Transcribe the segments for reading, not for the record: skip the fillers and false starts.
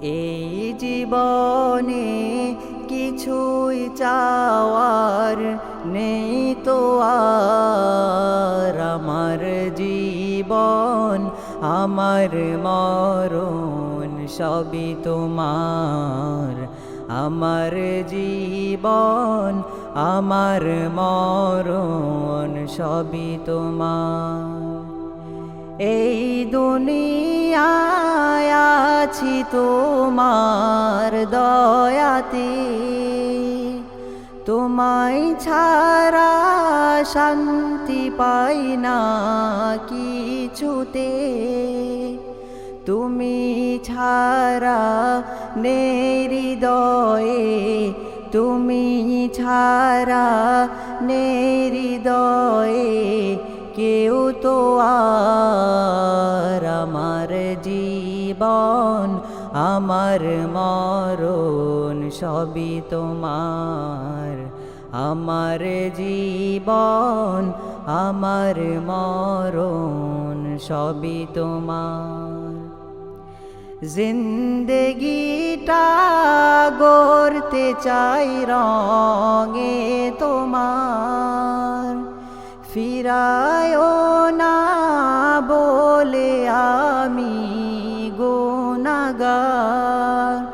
এই জীবনে কিছুই চাওয়ার নেই তো আর। আমার জীবন আমার মরণ সবই তোমার। আমার জীবন আমার মরণ সবই তোমার। এই দুনিয়ায় আছি তোমার দয়াতে, তোমায় ছাড়া শান্তি পাই না কিছুতে। তুমি ছাড়া নেই হৃদয়ে, তুমি ছাড়া নেই হৃদয়ে কেউ তো আর। আমার জীবন আমার মরণ সবই তোমার। আমার জীবন আমার মরণ সবই তোমার। জিন্দেগিটা গড়তে চাই রঙে তোমার। ফিরায়ও না বলে আমি গুনাহগার।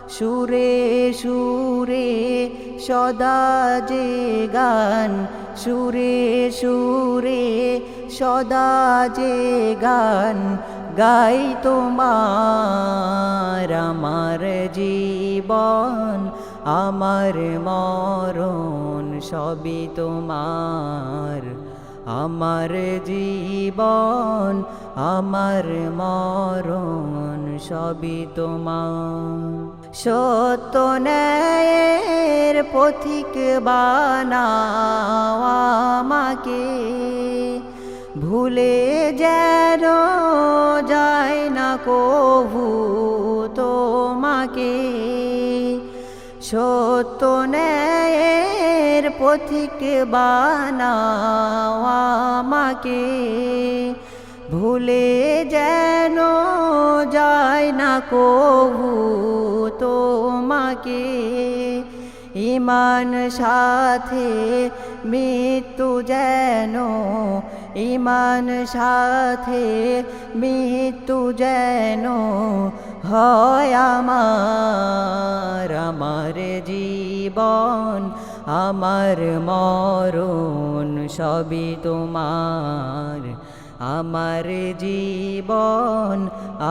সুরে সুরে সদা যে গান, সুরে সুরে সদা যে গান গাই তোমার। আমার জীবন আমার মরণ সবই তোমার। আমার জীবন আমার মরণ সবই তোমার। সত্য ন্যায়ের পথিক বানাও আমাকে, ভুলে যেন যায় না কভু তোমাকে। সত্য ন্যায়ের পথিক বানাও আমাকে, ভুলে যেন যায় না কভু তোমাকে। ঈমান সাথে মৃত্যু যেন, ঈমান সাথে মৃত্যু যেন হয় আমার। আমার জীবন আমার মরণ সবই তোমার। আমার জীবন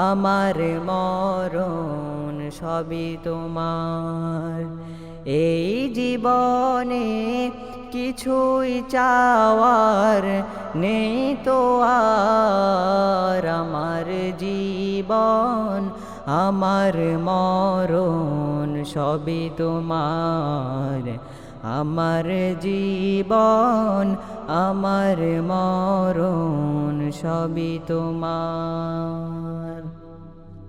আমার মরণ সবই তোমার। এই জীবনে কিছুই চাওয়ার নেই তো আর। আমার জীবন আমার মরণ সবই তোমার। আমার জীবন আমার মরণ সবই তোমার।